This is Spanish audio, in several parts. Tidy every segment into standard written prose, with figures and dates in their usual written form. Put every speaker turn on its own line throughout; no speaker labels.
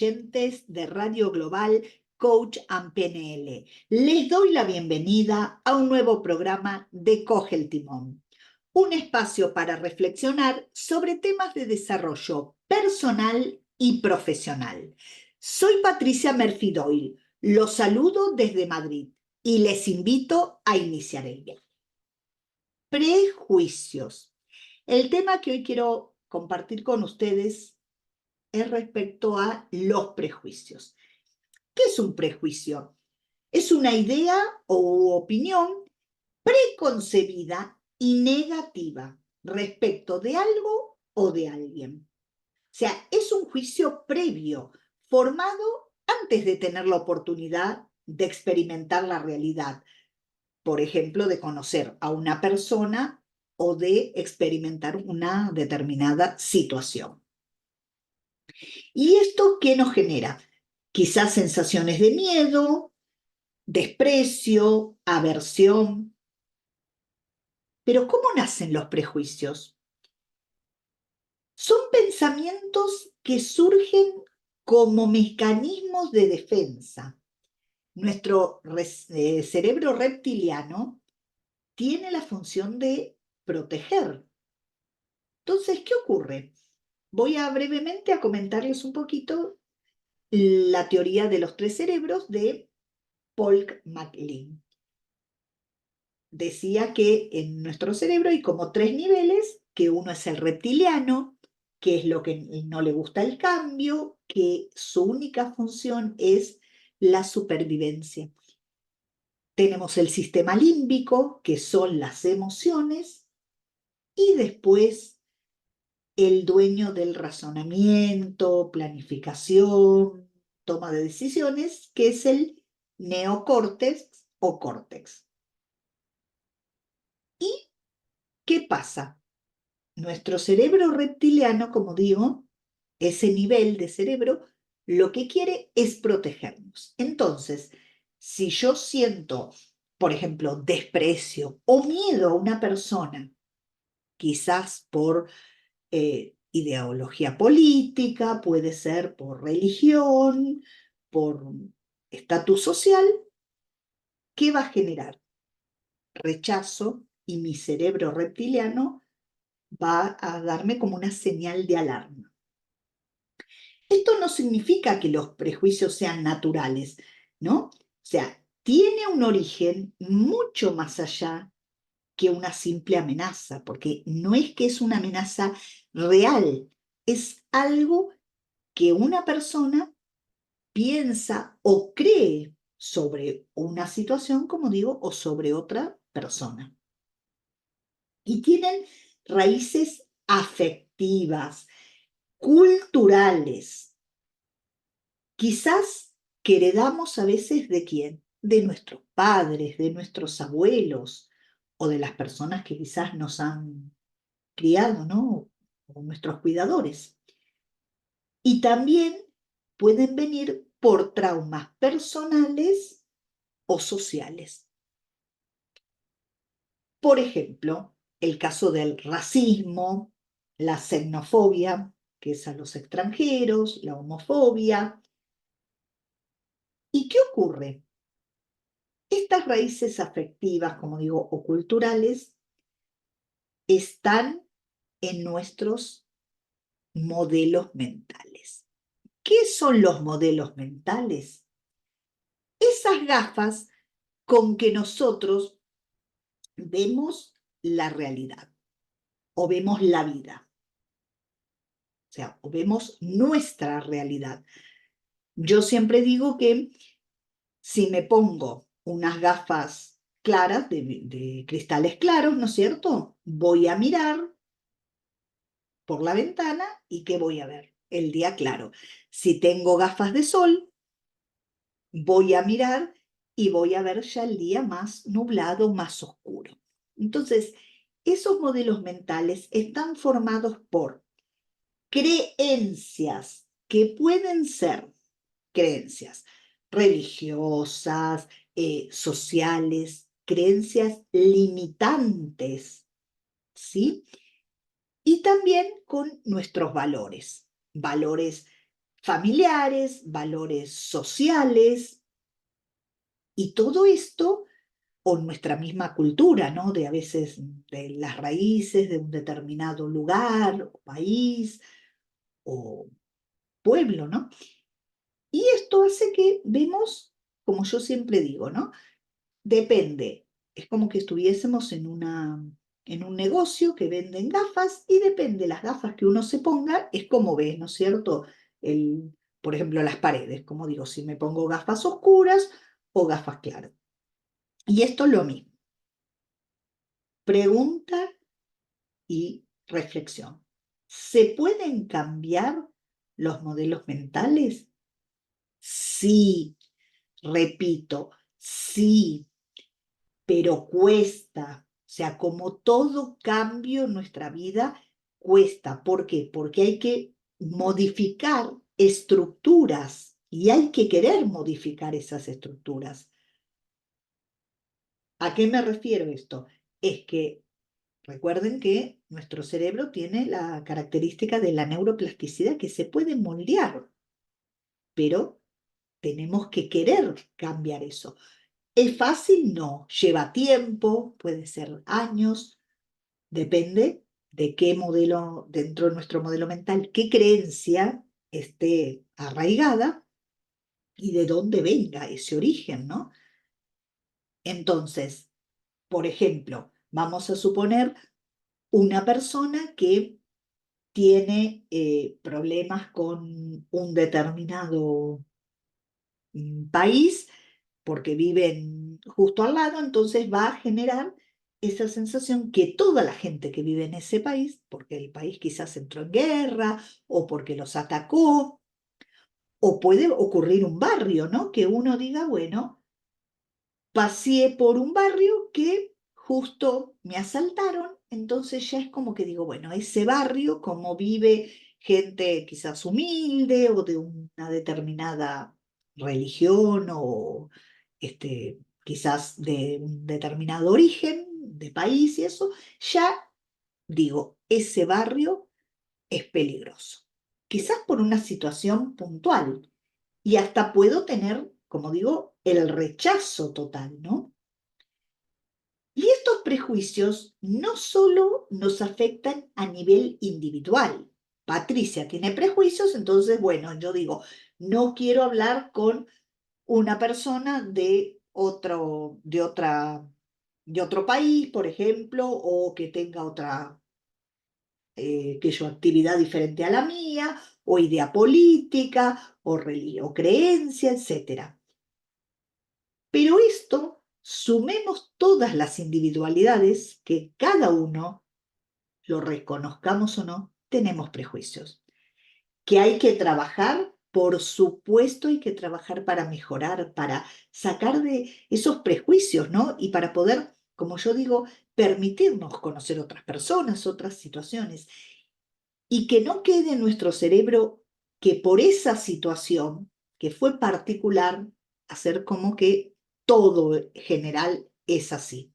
oyentes de Radio Global Coach and PNL. Les doy la bienvenida a un nuevo programa de Coge el Timón, un espacio para reflexionar sobre temas de desarrollo personal y profesional. Soy Patricia Murphy Doyle, los saludo desde Madrid y les invito a iniciar el viaje. Prejuicios. El tema que hoy quiero compartir con ustedes es respecto a los prejuicios. ¿Qué es un prejuicio? Es una idea o opinión preconcebida y negativa respecto de algo o de alguien. O sea, es un juicio previo, formado antes de tener la oportunidad de experimentar la realidad. Por ejemplo, de conocer a una persona o de experimentar una determinada situación. ¿Y esto qué nos genera? Quizás sensaciones de miedo, desprecio, aversión. Pero ¿cómo nacen los prejuicios? Son pensamientos que surgen como mecanismos de defensa. Nuestro cerebro reptiliano tiene la función de proteger. Entonces, ¿qué ocurre? Voy brevemente a comentarles un poquito la teoría de los tres cerebros de Paul MacLean. Decía que en nuestro cerebro hay como tres niveles, que uno es el reptiliano, que es lo que no le gusta el cambio, que su única función es la supervivencia. Tenemos el sistema límbico, que son las emociones, y después el dueño del razonamiento, planificación, toma de decisiones, que es el neocórtex o córtex. ¿Y qué pasa? Nuestro cerebro reptiliano, como digo, ese nivel de cerebro, lo que quiere es protegernos. Entonces, si yo siento, por ejemplo, desprecio o miedo a una persona, quizás por ideología política, puede ser por religión, por estatus social, ¿qué va a generar? Rechazo, y mi cerebro reptiliano va a darme como una señal de alarma. Esto no significa que los prejuicios sean naturales, ¿no? O sea, tiene un origen mucho más allá que una simple amenaza, porque no es que es una amenaza real, es algo que una persona piensa o cree sobre una situación, como digo, o sobre otra persona. Y tienen raíces afectivas, culturales, quizás que heredamos a veces ¿de quién? De nuestros padres, de nuestros abuelos o de las personas que quizás nos han criado, ¿no? O nuestros cuidadores. Y también pueden venir por traumas personales o sociales. Por ejemplo, el caso del racismo, la xenofobia, que es a los extranjeros, la homofobia. ¿Y qué ocurre? Estas raíces afectivas, como digo, o culturales, están en nuestros modelos mentales. ¿Qué son los modelos mentales? Esas gafas con que nosotros vemos la realidad o vemos la vida. O sea, o vemos nuestra realidad. Yo siempre digo que si me pongo unas gafas claras, de cristales claros, ¿no es cierto? Voy a mirar por la ventana y ¿qué voy a ver? El día claro. Si tengo gafas de sol, voy a mirar y voy a ver ya el día más nublado, más oscuro. Entonces, esos modelos mentales están formados por creencias que pueden ser creencias religiosas, sociales, creencias limitantes, ¿sí? Y también con nuestros valores, valores familiares, valores sociales, y todo esto, o nuestra misma cultura, ¿no? De a veces de las raíces de un determinado lugar, o país, o pueblo, ¿no? Y esto hace que vemos, como yo siempre digo, ¿no? Depende, es como que estuviésemos en un negocio que venden gafas y depende las gafas que uno se ponga, es como ves, ¿no es cierto? Por ejemplo, las paredes, como digo, si me pongo gafas oscuras o gafas claras. Y esto es lo mismo. Pregunta y reflexión. ¿Se pueden cambiar los modelos mentales? Sí, repito, sí, pero cuesta. O sea, como todo cambio en nuestra vida, cuesta. ¿Por qué? Porque hay que modificar estructuras y hay que querer modificar esas estructuras. ¿A qué me refiero esto? Es que recuerden que nuestro cerebro tiene la característica de la neuroplasticidad que se puede moldear, pero tenemos que querer cambiar eso. ¿Es fácil? No. Lleva tiempo, puede ser años, depende de qué modelo, dentro de nuestro modelo mental, qué creencia esté arraigada y de dónde venga ese origen, ¿no? Entonces, por ejemplo, vamos a suponer una persona que tiene problemas con un determinado país porque viven justo al lado, entonces va a generar esa sensación que toda la gente que vive en ese país, porque el país quizás entró en guerra o porque los atacó, o puede ocurrir un barrio, ¿no? Que uno diga, bueno, paseé por un barrio que justo me asaltaron, entonces ya es como que digo, bueno, ese barrio, como vive gente quizás humilde o de una determinada religión o quizás de un determinado origen, de país y eso, ya digo, ese barrio es peligroso. Quizás por una situación puntual y hasta puedo tener, como digo, el rechazo total, ¿no? Y estos prejuicios no solo nos afectan a nivel individual. Patricia tiene prejuicios, entonces, bueno, yo digo, no quiero hablar con una persona de otro país, por ejemplo, o que tenga otra actividad diferente a la mía, o idea política, o creencia, etcétera. Pero esto, sumemos todas las individualidades que cada uno, lo reconozcamos o no, tenemos prejuicios. Que hay que trabajar, por supuesto hay que trabajar para mejorar, para sacar de esos prejuicios, ¿no? Y para poder, como yo digo, permitirnos conocer otras personas, otras situaciones. Y que no quede en nuestro cerebro que por esa situación, que fue particular, hacer como que todo en general es así.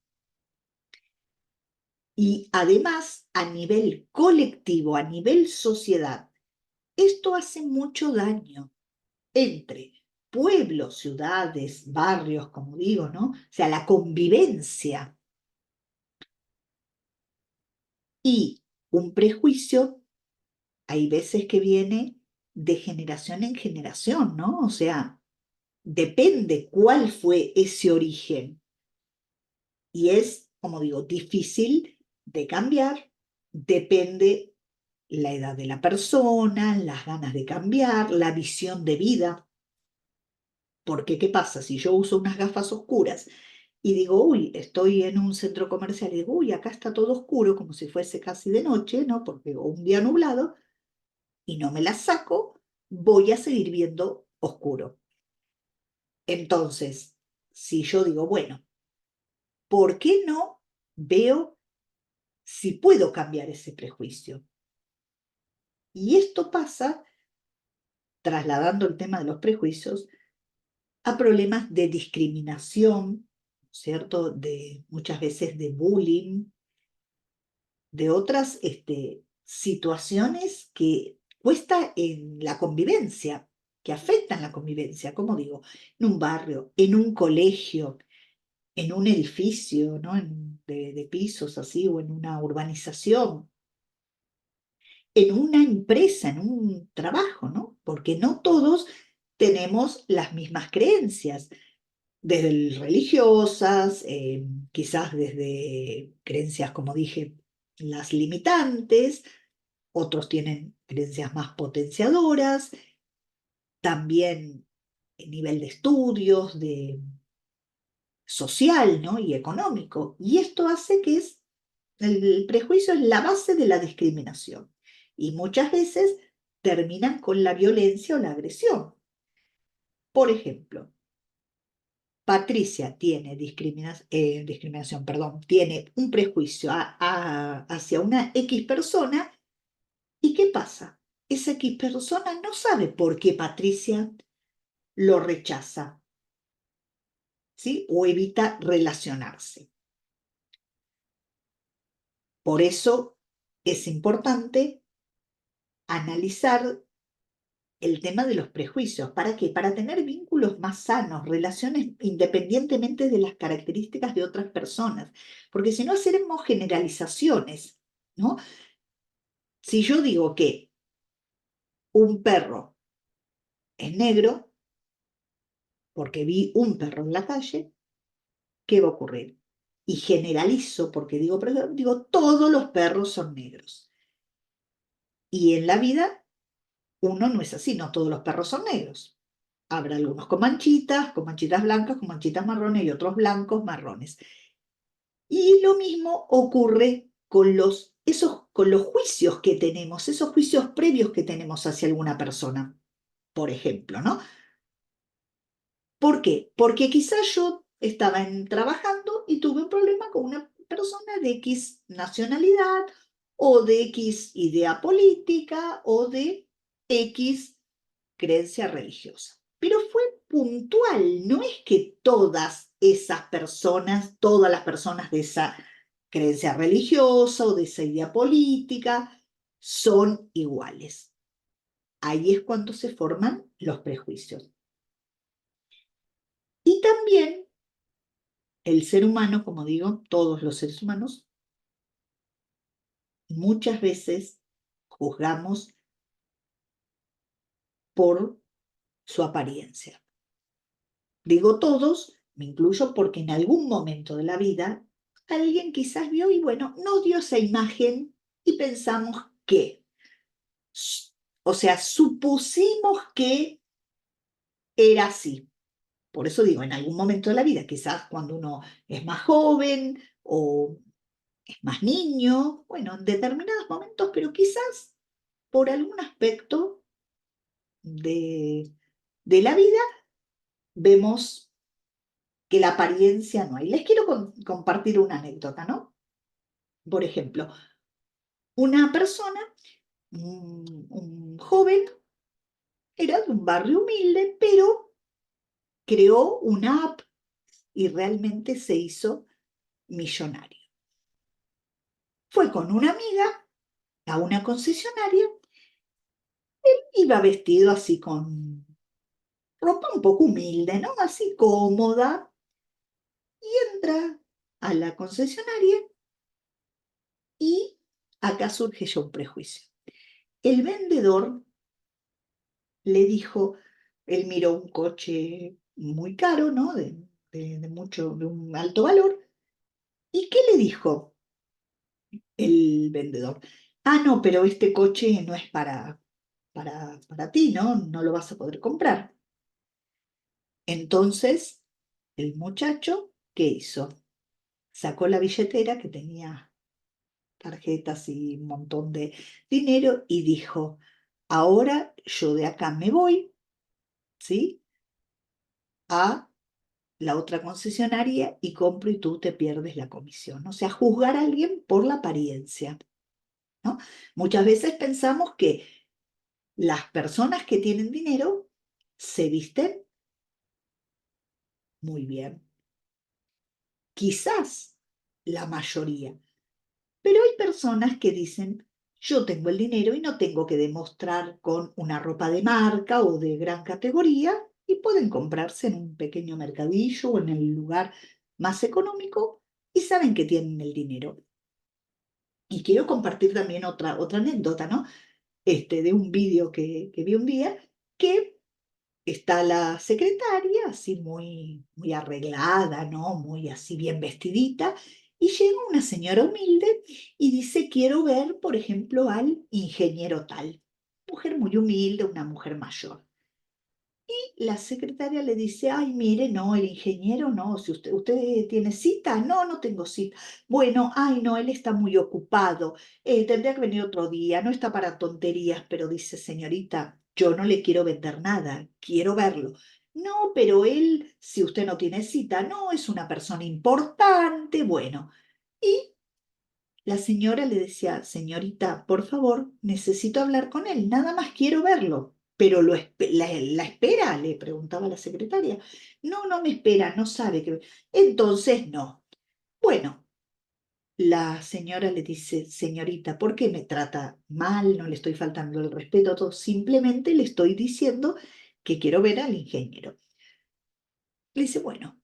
Y además, a nivel colectivo, a nivel sociedad, esto hace mucho daño entre pueblos, ciudades, barrios, como digo, ¿no? O sea, la convivencia y un prejuicio, hay veces que viene de generación en generación, ¿no? O sea, depende cuál fue ese origen. Y es, como digo, difícil de cambiar, depende la edad de la persona, las ganas de cambiar, la visión de vida. Porque, ¿qué pasa? Si yo uso unas gafas oscuras y digo, uy, estoy en un centro comercial y digo, uy, acá está todo oscuro, como si fuese casi de noche, ¿no? Porque o un día nublado, y no me las saco, voy a seguir viendo oscuro. Entonces, si yo digo, bueno, ¿por qué no veo si puedo cambiar ese prejuicio? Y esto pasa, trasladando el tema de los prejuicios, a problemas de discriminación, ¿cierto? De muchas veces de bullying, de otras situaciones que puesta en la convivencia, que afectan la convivencia, como digo, en un barrio, en un colegio, en un edificio, ¿no? De pisos así, o en una urbanización, en una empresa, en un trabajo, ¿no? Porque no todos tenemos las mismas creencias, desde religiosas, quizás desde creencias, como dije, las limitantes, otros tienen creencias más potenciadoras, también el nivel de estudios, de social, ¿no? Y económico. Y esto hace que el prejuicio es la base de la discriminación. Y muchas veces terminan con la violencia o la agresión. Por ejemplo, Patricia tiene discriminación, perdón, tiene un prejuicio hacia una X persona. ¿Y qué pasa? Esa X persona no sabe por qué Patricia lo rechaza, ¿sí? O evita relacionarse. Por eso es importante analizar el tema de los prejuicios. ¿Para qué? Para tener vínculos más sanos, relaciones independientemente de las características de otras personas. Porque si no, hacemos generalizaciones, ¿no? Si yo digo que un perro es negro, porque vi un perro en la calle, ¿qué va a ocurrir? Y generalizo, porque digo, todos los perros son negros. Y en la vida, uno no es así, no todos los perros son negros. Habrá algunos con manchitas blancas, con manchitas marrones y otros blancos, marrones. Y lo mismo ocurre con con los juicios que tenemos, esos juicios previos que tenemos hacia alguna persona, por ejemplo, ¿no? ¿Por qué? Porque quizás yo estaba trabajando y tuve un problema con una persona de X nacionalidad o de X idea política o de X creencia religiosa. Pero fue puntual, no es que todas esas personas, todas las personas de esa creencia religiosa o de esa idea política son iguales. Ahí es cuando se forman los prejuicios. Y también el ser humano, como digo, todos los seres humanos, muchas veces juzgamos por su apariencia. Digo todos, me incluyo porque en algún momento de la vida alguien quizás vio y bueno, nos dio esa imagen y pensamos que, o sea, supusimos que era así. Por eso digo, en algún momento de la vida, quizás cuando uno es más joven o es más niño, bueno, en determinados momentos, pero quizás por algún aspecto de, de la vida vemos que la apariencia no hay. Les quiero compartir una anécdota, ¿no? Por ejemplo, una persona, un joven, era de un barrio humilde, pero creó una app y realmente se hizo millonario. Fue con una amiga a una concesionaria, iba vestido así con ropa un poco humilde, ¿no? Así cómoda, y entra a la concesionaria y acá surge ya un prejuicio. El vendedor le dijo, él miró un coche muy caro, ¿no? De un alto valor. ¿Y qué le dijo el vendedor? Ah, no, pero este coche no es para ti, ¿no? No lo vas a poder comprar. Entonces, el muchacho, ¿qué hizo? Sacó la billetera que tenía tarjetas y un montón de dinero y dijo, ahora yo de acá me voy, ¿sí? A la otra concesionaria y compro y tú te pierdes la comisión. O sea, juzgar a alguien por la apariencia, ¿no? Muchas veces pensamos que las personas que tienen dinero se visten muy bien. Quizás la mayoría, pero hay personas que dicen, Yo tengo el dinero y no tengo que demostrar con una ropa de marca o de gran categoría y pueden comprarse en un pequeño mercadillo o en el lugar más económico y saben que tienen el dinero. Y quiero compartir también otra anécdota, ¿no? De un vídeo que vi un día, que está la secretaria, así muy arreglada, ¿no? Muy así bien vestidita, y llega una señora humilde y dice, quiero ver, por ejemplo, al ingeniero tal. Mujer muy humilde, una mujer mayor. La secretaria le dice, ay, mire, no, el ingeniero no, si usted tiene cita, no, no tengo cita. Bueno, ay, no, él está muy ocupado, tendría que venir otro día, no está para tonterías, pero dice, señorita, yo no le quiero vender nada, quiero verlo. No, pero él, si usted no tiene cita, no, es una persona importante, bueno. Y la señora le decía, señorita, por favor, necesito hablar con él, nada más quiero verlo. ¿Pero la espera? Le preguntaba la secretaria. No, no me espera, no sabe que... Entonces, no. Bueno, la señora le dice, señorita, ¿por qué me trata mal? No le estoy faltando el respeto a todo, simplemente le estoy diciendo que quiero ver al ingeniero. Le dice, bueno,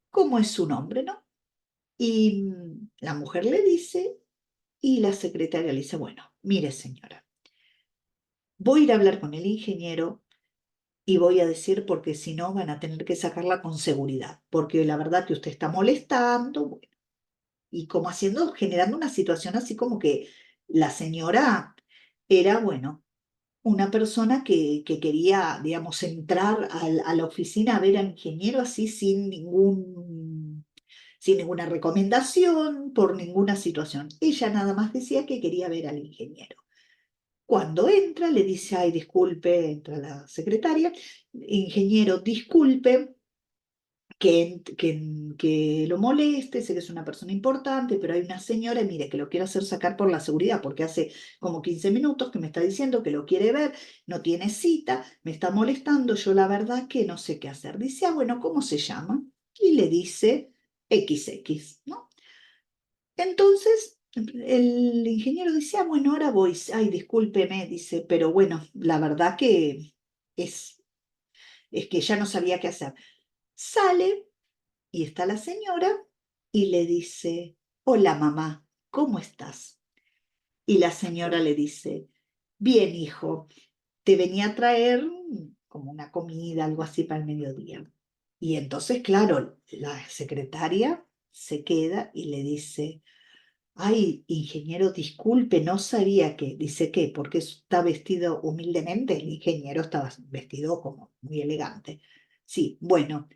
¿cómo es su nombre, no? Y la mujer le dice, y la secretaria le dice, bueno, mire señora, voy a ir a hablar con el ingeniero y voy a decir porque si no van a tener que sacarla con seguridad, porque la verdad que usted está molestando, bueno, y como haciendo, generando una situación así como que la señora era, bueno, una persona que quería, digamos, entrar a la oficina a ver al ingeniero así sin ninguna recomendación, por ninguna situación. Ella nada más decía que quería ver al ingeniero. Cuando entra, le dice, ay, disculpe, entra la secretaria, ingeniero, disculpe que lo moleste, sé que es una persona importante, pero hay una señora, y mire, que lo quiero hacer sacar por la seguridad, porque hace como 15 minutos que me está diciendo que lo quiere ver, no tiene cita, me está molestando, yo la verdad que no sé qué hacer. Dice, ah, bueno, ¿cómo se llama? Y le dice XX, ¿no? Entonces, el ingeniero dice, ah, bueno, ahora voy. Ay, discúlpeme, dice, pero bueno, la verdad que es, es que ya no sabía qué hacer. Sale y está la señora y le dice, hola mamá, ¿cómo estás? Y la señora le dice, bien, hijo, te venía a traer como una comida, algo así para el mediodía. Y entonces, claro, la secretaria se queda y le dice, ay, ingeniero, disculpe, no sabía que, dice que, porque está vestido humildemente, el ingeniero estaba vestido como muy elegante. Sí, bueno,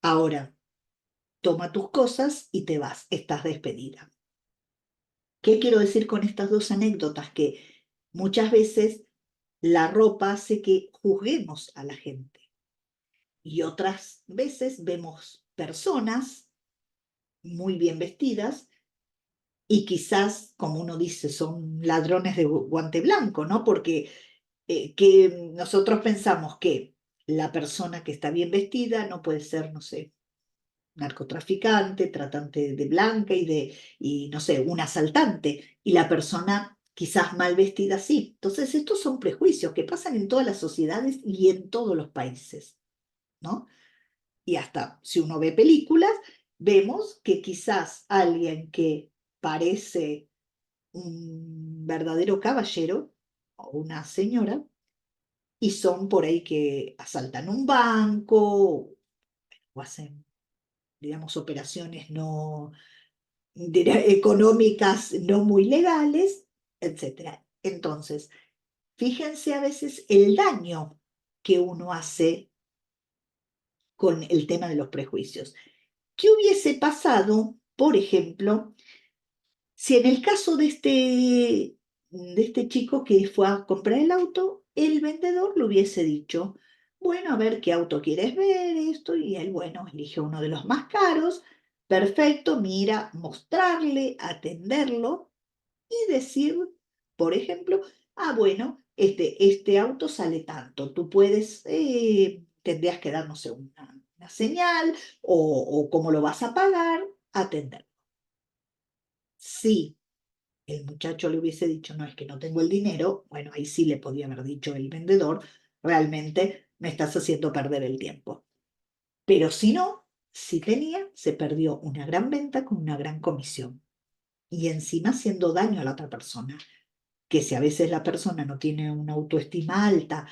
ahora toma tus cosas y te vas, estás despedida. ¿Qué quiero decir con estas dos anécdotas? Que muchas veces la ropa hace que juzguemos a la gente y otras veces vemos personas muy bien vestidas y quizás, como uno dice, son ladrones de guante blanco, ¿no? Porque que nosotros pensamos que la persona que está bien vestida no puede ser, no sé, narcotraficante, tratante de blanca y no sé, un asaltante, y la persona quizás mal vestida sí. Entonces, estos son prejuicios que pasan en todas las sociedades y en todos los países, ¿no? Y hasta si uno ve películas, vemos que quizás alguien que parece un verdadero caballero o una señora, y son por ahí que asaltan un banco o hacen, digamos, operaciones no económicas no muy legales, etcétera. Entonces, fíjense a veces el daño que uno hace con el tema de los prejuicios. ¿Qué hubiese pasado, por ejemplo, si en el caso de este chico que fue a comprar el auto, el vendedor le hubiese dicho, bueno, a ver qué auto quieres ver, esto, y él, bueno, elige uno de los más caros, perfecto, mira, mostrarle, atenderlo y decir, por ejemplo, ah, bueno, este auto sale tanto, tú puedes, tendrías que dar, no sé, una señal o cómo lo vas a pagar, atender. Sí, el muchacho le hubiese dicho, no, es que no tengo el dinero, bueno, ahí sí le podía haber dicho el vendedor, realmente me estás haciendo perder el tiempo. Pero si no, si tenía, se perdió una gran venta con una gran comisión. Y encima haciendo daño a la otra persona, que si a veces la persona no tiene una autoestima alta,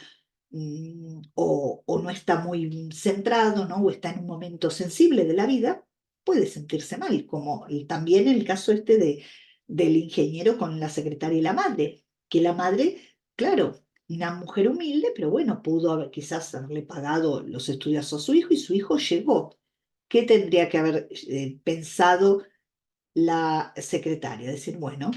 o no está muy centrado, ¿no? O está en un momento sensible de la vida, puede sentirse mal, como también el caso este del ingeniero con la secretaria y la madre, que la madre, claro, una mujer humilde, pero bueno, pudo quizás haberle pagado los estudios a su hijo y su hijo llegó. ¿Qué tendría que haber pensado la secretaria? Decir, bueno,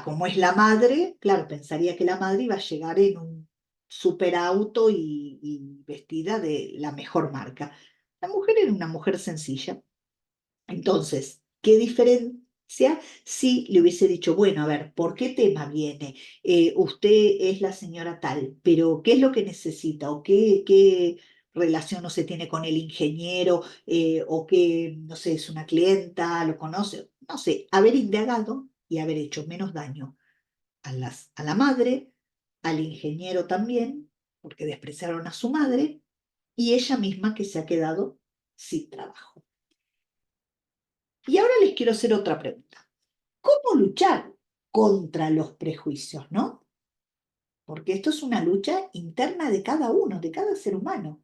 como es la madre, claro, pensaría que la madre iba a llegar en un superauto y vestida de la mejor marca. La mujer era una mujer sencilla. Entonces, ¿qué diferencia si le hubiese dicho, bueno, a ver, ¿por qué tema viene? Usted es la señora tal, pero ¿qué es lo que necesita? ¿O qué relación no se tiene con el ingeniero? ¿O qué, no sé, es una clienta, lo conoce? No sé, haber indagado y haber hecho menos daño a la madre, al ingeniero también, porque despreciaron a su madre, y ella misma que se ha quedado sin trabajo. Y ahora les quiero hacer otra pregunta. ¿Cómo luchar contra los prejuicios, no? Porque esto es una lucha interna de cada uno, de cada ser humano,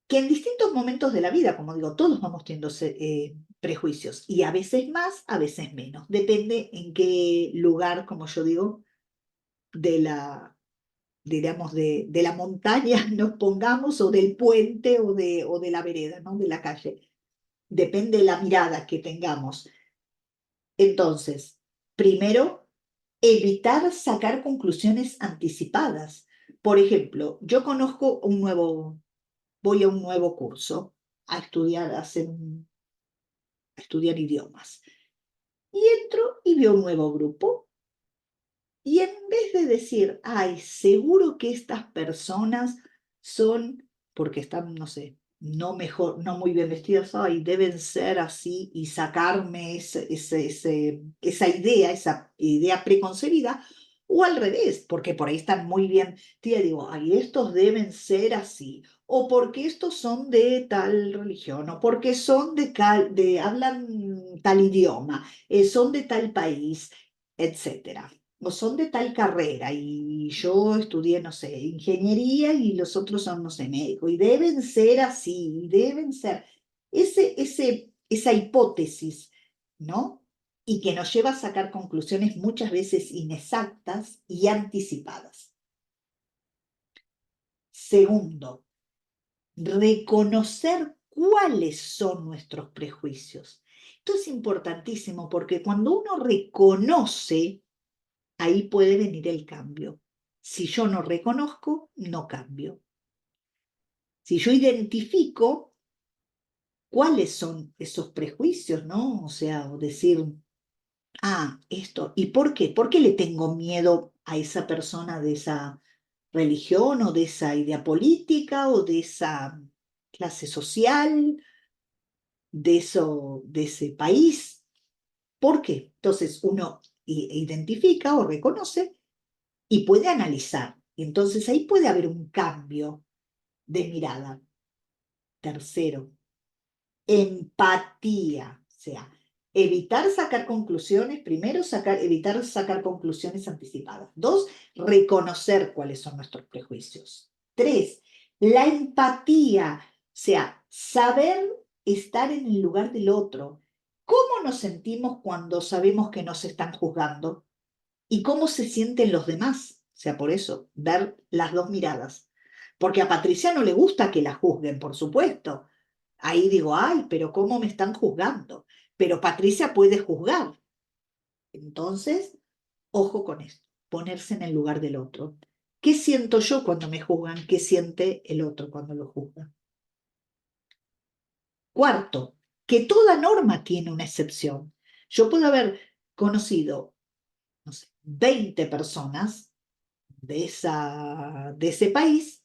que en distintos momentos de la vida, como digo, todos vamos teniendo prejuicios, y a veces más, a veces menos. Depende en qué lugar, como yo digo, de la, diríamos, de la montaña nos pongamos, o del puente, o de la vereda, ¿no? De la calle. Depende de la mirada que tengamos. Entonces, primero, evitar sacar conclusiones anticipadas. Por ejemplo, yo conozco voy a un nuevo curso a estudiar, a estudiar idiomas. Y entro y veo un nuevo grupo. Y en vez de decir, ay, seguro que estas personas son, porque están, no sé, no mejor, no muy bien vestidas, ay, deben ser así, y sacarme esa idea preconcebida, o al revés, porque por ahí están muy bien, tía, digo, ay, estos deben ser así, o porque estos son de tal religión, o porque son hablan tal idioma, son de tal país, etcétera, o son de tal carrera, y yo estudié, no sé, ingeniería, y los otros son, no sé, médico, y deben ser así, y deben ser esa hipótesis, ¿no? Y que nos lleva a sacar conclusiones muchas veces inexactas y anticipadas. Segundo, reconocer cuáles son nuestros prejuicios. Esto es importantísimo, porque cuando uno reconoce, ahí puede venir el cambio. Si yo no reconozco, no cambio. Si yo identifico cuáles son esos prejuicios, ¿no? O sea, o decir, esto, ¿y por qué? ¿Por qué le tengo miedo a esa persona de esa religión, o de esa idea política, o de esa clase social, de ese país? ¿Por qué? Entonces uno identifica o reconoce y puede analizar. Entonces ahí puede haber un cambio de mirada. Tercero, empatía. O sea, evitar sacar conclusiones. Primero, evitar sacar conclusiones anticipadas. Dos, reconocer cuáles son nuestros prejuicios. Tres, la empatía. O sea, saber estar en el lugar del otro. ¿Cómo nos sentimos cuando sabemos que nos están juzgando? ¿Y cómo se sienten los demás? O sea, por eso, ver las dos miradas. Porque a Patricia no le gusta que la juzguen, por supuesto. Ahí digo, ay, pero ¿cómo me están juzgando? Pero Patricia puede juzgar. Entonces, ojo con esto, ponerse en el lugar del otro. ¿Qué siento yo cuando me juzgan? ¿Qué siente el otro cuando lo juzga? Cuarto, que toda norma tiene una excepción. Yo puedo haber conocido, no sé, 20 personas de ese país.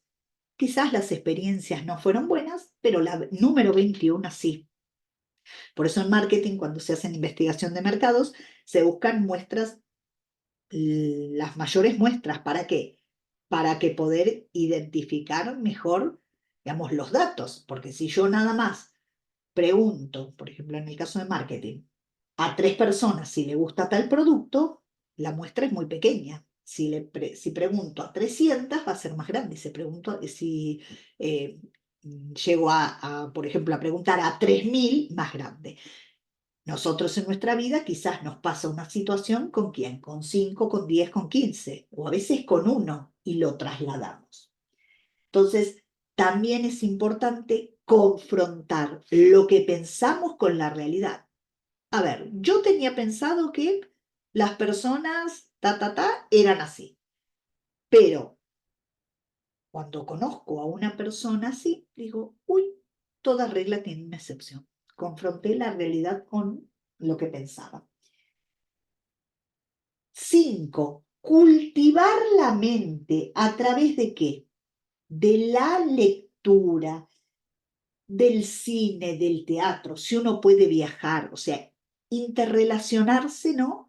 Quizás las experiencias no fueron buenas, pero la número 21 sí. Por eso en marketing, cuando se hacen investigación de mercados, se buscan muestras, las mayores muestras. ¿Para qué? Para que poder identificar mejor, digamos, los datos. Porque si yo nada más pregunto, por ejemplo, en el caso de marketing, a 3 personas si le gusta tal producto, la muestra es muy pequeña. Si pregunto a 300 va a ser más grande. Si eh, llego por ejemplo, a preguntar a 3000, más grande. Nosotros en nuestra vida quizás nos pasa una situación con quién, con 5, con 10, con 15, o a veces con uno, y lo trasladamos. Entonces, también es importante confrontar lo que pensamos con la realidad. A ver, yo tenía pensado que las personas, eran así, pero cuando conozco a una persona así, digo, uy, toda regla tiene una excepción. Confronté la realidad con lo que pensaba. 5, cultivar la mente a través de qué? De la lectura, del cine, del teatro, si uno puede viajar, o sea, interrelacionarse, ¿no?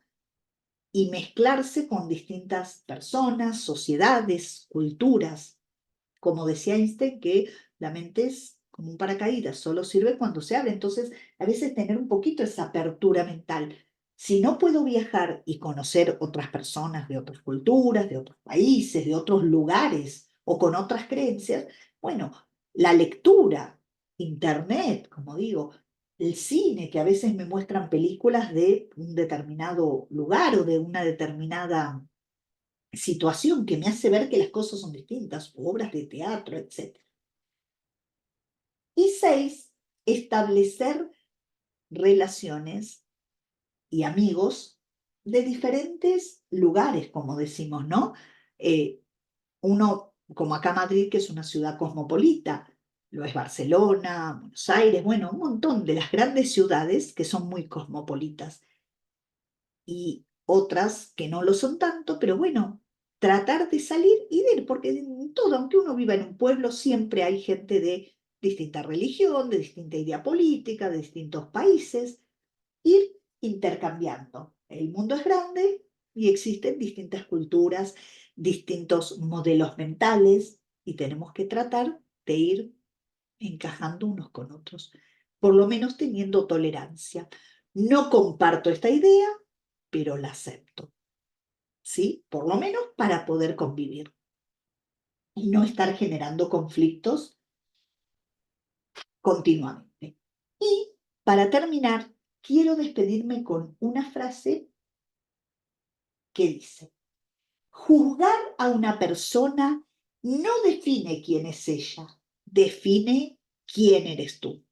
Y mezclarse con distintas personas, sociedades, culturas. Como decía Einstein, que la mente es como un paracaídas, solo sirve cuando se abre. Entonces, a veces tener un poquito esa apertura mental. Si no puedo viajar y conocer otras personas de otras culturas, de otros países, de otros lugares o con otras creencias, bueno, la lectura, internet, como digo, el cine, que a veces me muestran películas de un determinado lugar o de una determinada situación que me hace ver que las cosas son distintas, obras de teatro, etc. Y 6, establecer relaciones y amigos de diferentes lugares, como decimos, ¿no? Uno, como acá Madrid, que es una ciudad cosmopolita, lo es Barcelona, Buenos Aires, bueno, un montón de las grandes ciudades que son muy cosmopolitas y otras que no lo son tanto, pero bueno, tratar de salir y de ir, porque en todo, aunque uno viva en un pueblo, siempre hay gente de distinta religión, de distinta idea política, de distintos países, ir intercambiando. El mundo es grande y existen distintas culturas, distintos modelos mentales y tenemos que tratar de ir encajando unos con otros, por lo menos teniendo tolerancia. No comparto esta idea, pero la acepto, ¿sí? Por lo menos para poder convivir y no estar generando conflictos continuamente. Y para terminar, quiero despedirme con una frase que dice: juzgar a una persona no define quién es ella, define quién eres tú.